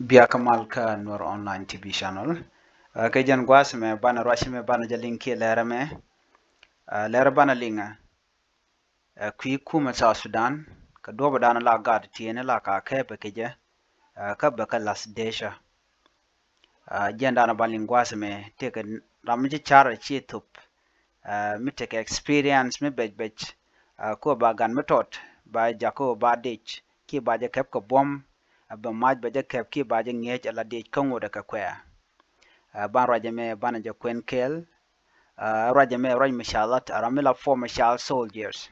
Biya Kamal ka Nuer online TV channel. Ka jan gwas me bana ruac me bana jalin ki lera me. Lera bana linga. Kui kuumɛ South Sudan. Ka doba dana la gaat tiene la ka kepe keje. Ka baka las deecä. Jan dana balin gwas me teka ramji chara chi tup. Mi teka experience mi bej. Ko ba gan metot ba jako ba deecä. Ki ba ja kep ka bom. Ba maj ba ja kep ki ba ja ngej ala deecä ka ngode ka kwea. Ban raja me bana ja kwen kel. Raja me raj mishalat aramila former child soldiers.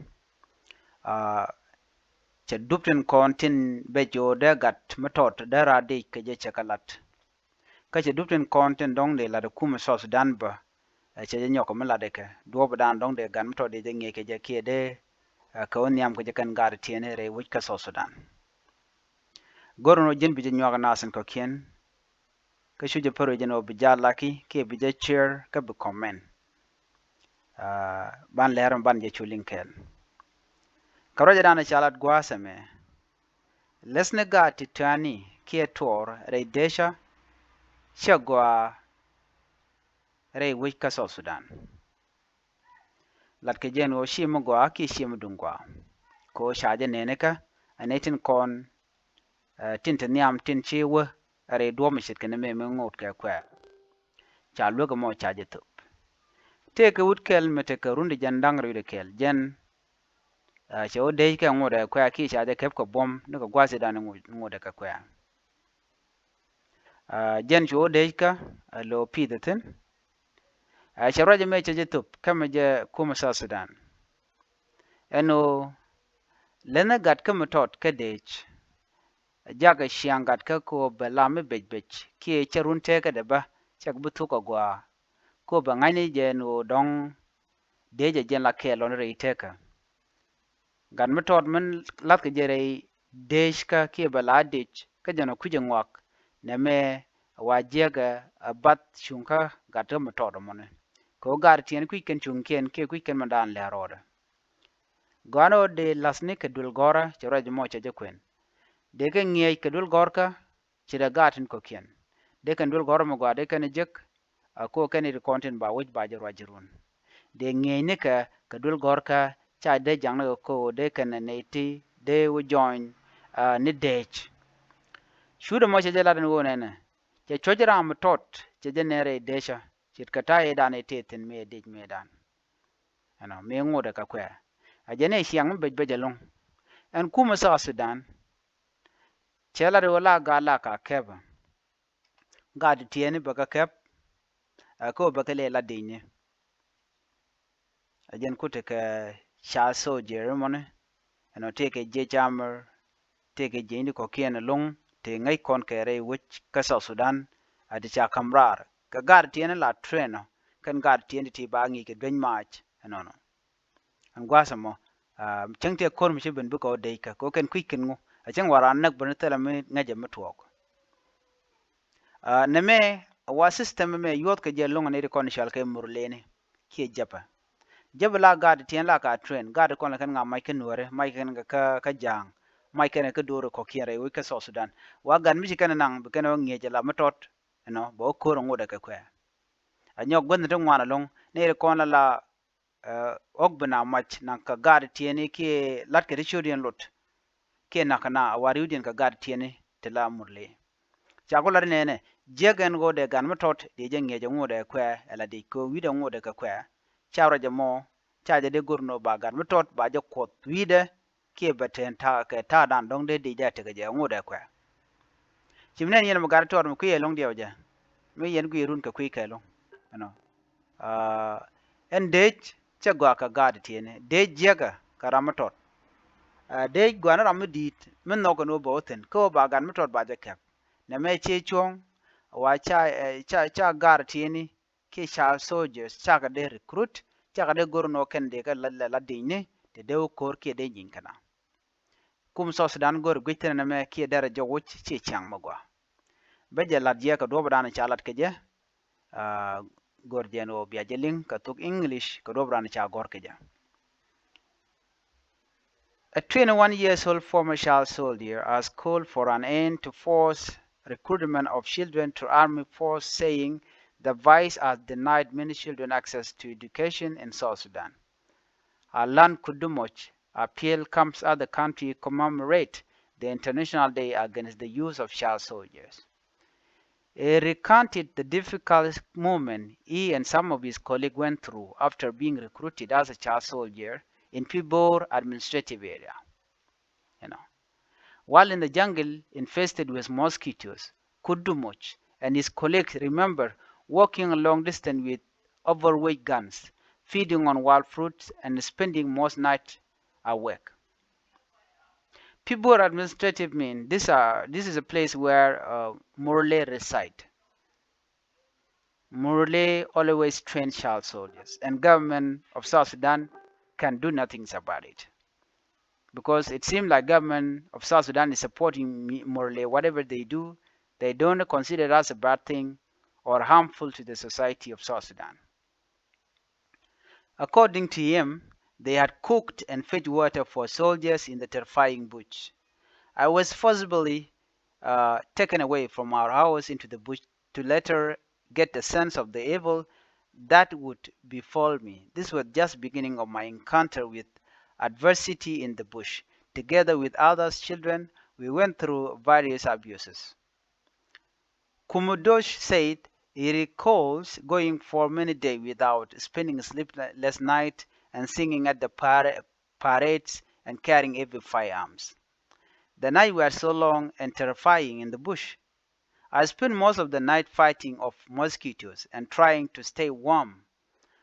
Cha duptin kontin bejo de gat metot de ra deecä ka je chakalat. Ka cha duptin kontin dong de la de kuumɛ South Sudan ba. Cha je nyoko me la de ka. Duob dan dong de gan metot de je ngej ka je ki de ka oniam ka je kan gaat tiene re wuj ka South Sudan. Gorono jin bi je nyoga nasin ko kien. Ka shuje pero jeno bija laki ki bija chair ka bi comment. Ban lerum ban je chulin kel. Karoja dana chalat gwasa me. Lesne gati tani ki tor re deecä chagwa re wika South Sudan. Lat ke jeno shimu gwa ki shimu dungwa. Ko shaje neneka anetin kon tinta niam tin chiwe re duomishit kene me ngot ka kwa. Cha luga mo chaje tup. Teke wut kel me teke rundi jandang rude kel jen che o deecä ka ngode kwa ki chaje kep ko bom ne ko gwase dana ngode ka kwa. Jen che o deecä lo pidetin. Che roja me chaje tup kama je kuumɛ South Sudan. Eno lena gat ka metot ka deecä. Jaga shiangat ka ko belame bej ki charun teke de ba chak butu ko gwa ko ba ngani je no dong deecä jen la ke lon re teka. Gan metot men lat ke jere deecä ka ki ba la deecä ka jeno kuje ngwak ne me wa jega bat shunka gat metot mone. Ko gar tien ku ken chunken ke ku ken mandan le roda. Gano de lasni ke dul gora chero mo chaje kwen. De ke ngiye ke dul gorka chira gatin ko kien. De kan dul gora mo gwa de kan jek ko ken ri content ba wuj ba jero jirun. De ngiye ne ka dul gorka cha de jang ko de kan ne ti de wo join ni deecä. Shuda mo chaje ladan wo ne. Che chojra metot chaje nere deecä. Chit kata e dan e tetin me deecä me dan. Ano me ngode ka kwa. Ajene siang bej bejalong. En kuumɛ South Sudan. Chela de wala gala ka keba. Gadi tiene baka kep. Ko baka le la dinye. Ajen kute ka child soldier mone. Ano teke je jammer. Teke je indi ko kiene long. Te ngay kon kere wich ka South Sudan. Adi cha kamrar. Ka gadi tiene la trainer. Kan gadi tiene ti bangi ke dwen march. Ano no. An gwasa mo. Chang te kor mi ben buka o deecä. Ko ken quicken ngo. Achang waran nak bana tala me ngaje metuok. Neme wa system me yot ka je longa ne kon shal ke murlene ki japa. Jaba la gadi tien la ka train gadi kon kan nga mai ken Nuer mai ken ka jang mai ken ka doro ko kiere wi ka South Sudan. Wa gan mi kan nang be ken ngeje la metot no bo ko ngoda ka kwa. Anyok gwen de ngwana long ne kon la ogbana mach nang ka gadi tiene ki lat ke chodian lot. Ke nakana wari udin ka gadi tiene te la murle. Chakolar nene jegen go de gan metot de jenge je ngode kwa ala de ko wida ngode ka kwa chawra je mo chaje de gurno ba gan metot ba je kot wida ke beten ta ke ta dan dong de ja te je ngode kwa chimnen yen magar tor mu kuye long dio ja me yen gu run ka kuy ka long ano en de chagwa ka gad tiene de jega karamatot de gwana ram dit men no ko no boten ko ba gan metot ba je kap na me che chong wa cha gar tieni ke child soldiers cha ka de recruit cha ka de gorno ken de ka la dinne de kor ke de nyin kana kum South Sudan gor gwitere na me ke dara jo wuch che chang magwa beje la je ka do bran cha lat ke je gor jeno biya jeling ka tuk English ka do bran cha gor ke je. A 21-year-old former child soldier has called for an end to forced recruitment of children to army force, saying the vice has denied many children access to education in South Sudan. Alan Kudumoch appeal comes as the country commemorate the International Day against the use of child soldiers. He recounted the difficult moment he and some of his colleagues went through after being recruited as a child soldier in Pibor administrative area. While in the jungle infested with mosquitoes, Kudumoch and his colleagues remember walking a long distance with overweight guns, feeding on wild fruits, and spending most nights awake. Pibor administrative mean this is a place where Murle reside. Murle always train child soldiers, and government of South Sudan can do nothing about it. Because it seems like government of South Sudan is supporting Murle. Whatever they do, they don't consider it as a bad thing or harmful to the society of South Sudan. According to him, they had cooked and fetched water for soldiers in the terrifying bush. I was forcibly taken away from our house into the bush to later get a sense of the evil that would befall me. This was just beginning of my encounter with adversity in the bush. Together with others children, we went through various abuses. Kumudosh said he recalls going for many days without spending a sleepless night and singing at the parades and carrying heavy firearms. The nights were so long and terrifying in the bush. I spent most of the night fighting off mosquitoes and trying to stay warm.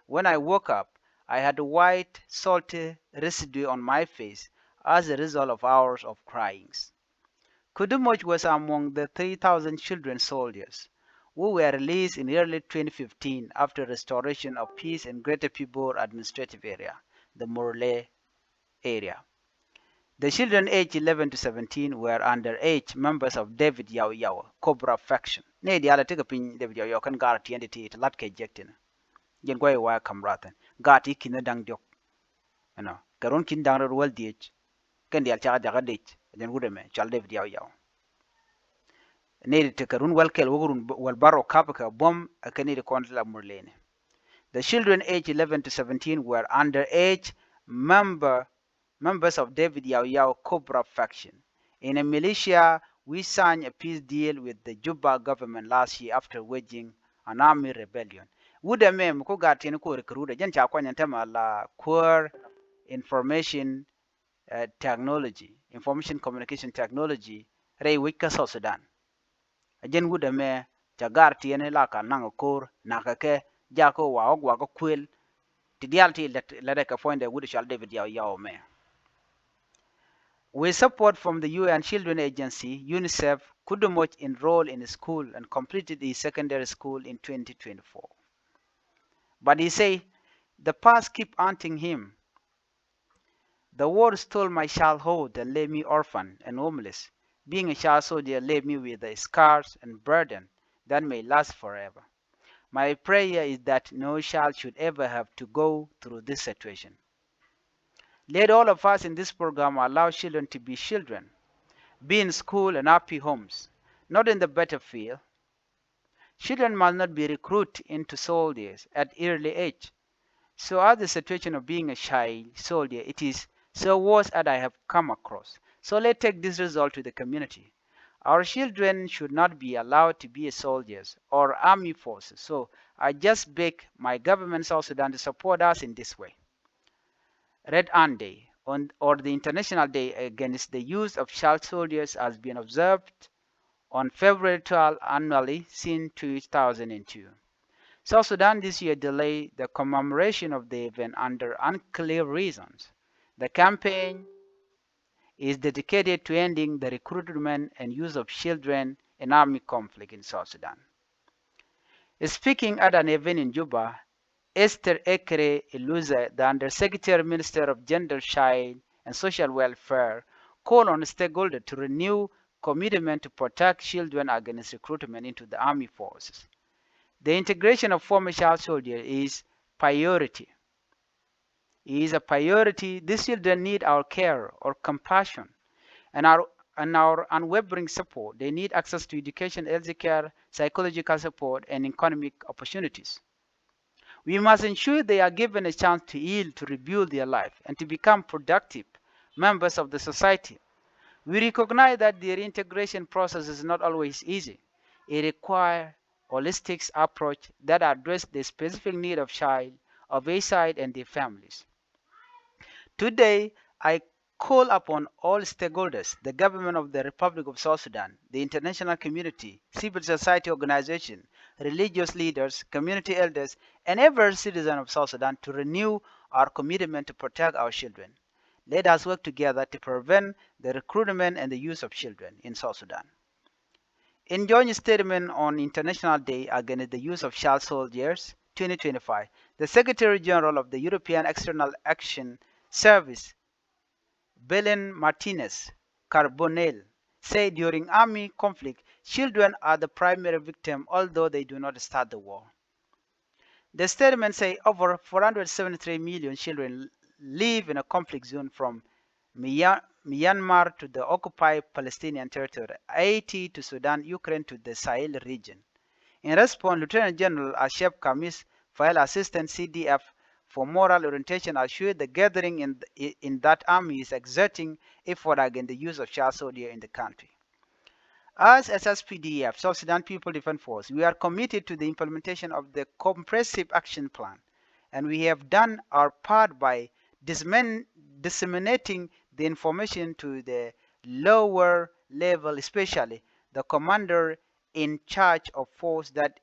When I woke up, I had a white, salty residue on my face as a result of hours of crying. Kudumoch was among the 3,000 children soldiers who were released in early 2015 after restoration of peace in Greater Pibor administrative area, the Murle area. The children aged 11 to 17 were underage members of David Yao Yao Cobra faction. Ne di ala tiga pin David Yao Yao kan gara tiende ti lat ke jektina. Jen kwa wa kamratan. Gaat ikina dang diok. Karun kin dang ruwal diech. Kan di al chaga jaga diech. Jen gude me chal David Yao Yao. Ne di te karun wal kel wugurun wal baro kapaka bom akani di kontla murlene. The children aged 11 to 17 were underage members of David Yao Yao Cobra faction. In a militia, we signed a peace deal with the Juba government last year after waging an army rebellion. Wuda mem ko gatin ko recruit jan cha kwanya tema la core information communication technology rei wika South Sudan. Jen wuda me cha gartiene la ka nang kor nakake jako wa ogwa ko kwel ti dialti let ka find the wuda shall David Yao Yao me. With support from the UN Children Agency, UNICEF, Kudumoch enrolled in school and completed his secondary school in 2024. But he said, the past keep haunting him. The war stole my childhood and left me orphan and homeless. Being a child soldier left me with the scars and burden that may last forever. My prayer is that no child should ever have to go through this situation. Let all of us in this program allow children to be children, be in school and happy homes, not in the battlefield. Children must not be recruited into soldiers at early age. So as the situation of being a child soldier, it is so worse as I have come across. So let's take this result to the community. Our children should not be allowed to be soldiers or army forces. So I just beg my government South Sudan to support us in this way. Red Hand Day, or the International Day Against the Use of Child Soldiers, has been observed on February 12 annually since 2002. South Sudan this year delayed the commemoration of the event under unclear reasons. The campaign is dedicated to ending the recruitment and use of children in army conflict in South Sudan. Speaking at an event in Juba, Esther Ekere Iluza, the Undersecretary Minister of Gender, Child and Social Welfare, called on stakeholders to renew commitment to protect children against recruitment into the army forces. The integration of former child soldiers is priority. It is a priority. These children need our care or compassion, and our unwavering support. They need access to education, healthcare, psychological support, and economic opportunities. We must ensure they are given a chance to heal, to rebuild their life, and to become productive members of the society. We recognize that the reintegration process is not always easy. It requires a holistic approach that addresses the specific need of child, of a side, and their families. Today, I call upon all stakeholders, the government of the Republic of South Sudan, the international community, civil society organizations, religious leaders, community elders, and every citizen of South Sudan to renew our commitment to protect our children. Let us work together to prevent the recruitment and the use of children in South Sudan. In joint statement on International Day Against the Use of Child Soldiers 2025, the Secretary General of the European External Action Service, Belén Martinez Carbonell, said during army conflict, children are the primary victim, although they do not start the war. The statement says over 473 million children live in a conflict zone from Myanmar to the occupied Palestinian territory, Haiti to Sudan, Ukraine to the Sahel region. In response, Lieutenant General Ashef Kamis, File Assistant CDF for Moral Orientation, assured the gathering in that army is exerting effort against the use of child soldiers in the country. As SSPDF, South Sudan People Defense Force, we are committed to the implementation of the comprehensive action plan, and we have done our part by disseminating the information to the lower level, especially the commander in charge of force, that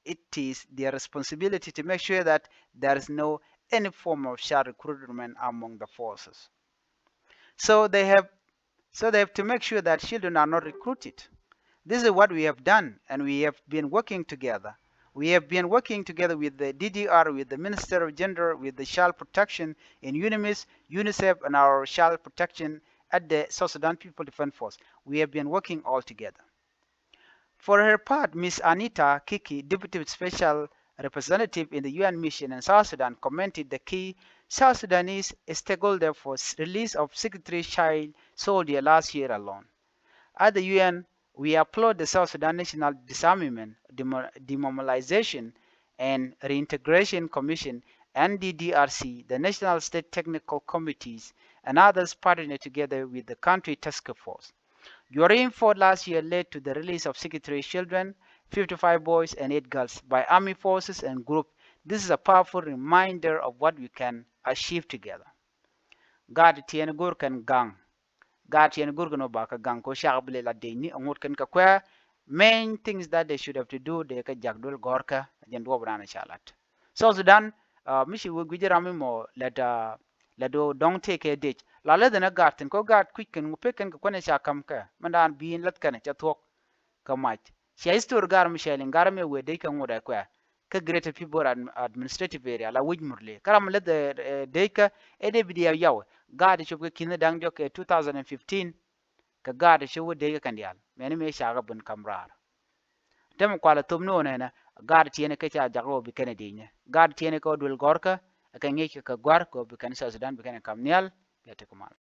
it is their responsibility to make sure that there is no any form of child recruitment among the forces. So they have to make sure that children are not recruited. This is what we have done, and we have been working together. We have been working together with the DDR, with the Minister of Gender, with the Child Protection in UNIMIS, UNICEF, and our Child Protection at the South Sudan People Defense Force. We have been working all together. For her part, Ms. Anita Kiki, Deputy Special Representative in the UN Mission in South Sudan, commented the key South Sudanese stakeholder for release of 63 child soldiers last year alone. At the UN, we applaud the South Sudan National Disarmament, Demobilization, and Reintegration Commission, NDDRC, the National State Technical Committees, and others partner together with the country task force. Your effort last year led to the release of 63 children, 55 boys, and 8 girls by army forces and groups. This is a powerful reminder of what we can achieve together. God tien gur kan gang. God tien gur kan obaka gang ko shaqble la deni ngut kan ka kwa main things that they should have to do de ka jagdul gorka jen do brana chalat. So Sudan mishi wo gujirami mo la do don't take a ditch. La le dana garten ko gat quick kan ngupe kan ko ne sha kam ka mandan bin lat kan cha thok ka mach. She is to gar Michelle gar me we de kan ngoda kwa ka greater people administrative area la wij murle karam le de deecä ede bidia yaw gad chu ke kin dang jok 2015 ka gad chu de kan dial meni me shaga bun kamrar dem kwala tumno na gad tiene ke cha jago bi kan dinya gad tiene ko dul gorka ka ngeke ka gwar ko bi kan sa Sudan bi kan kamnial ya te kumal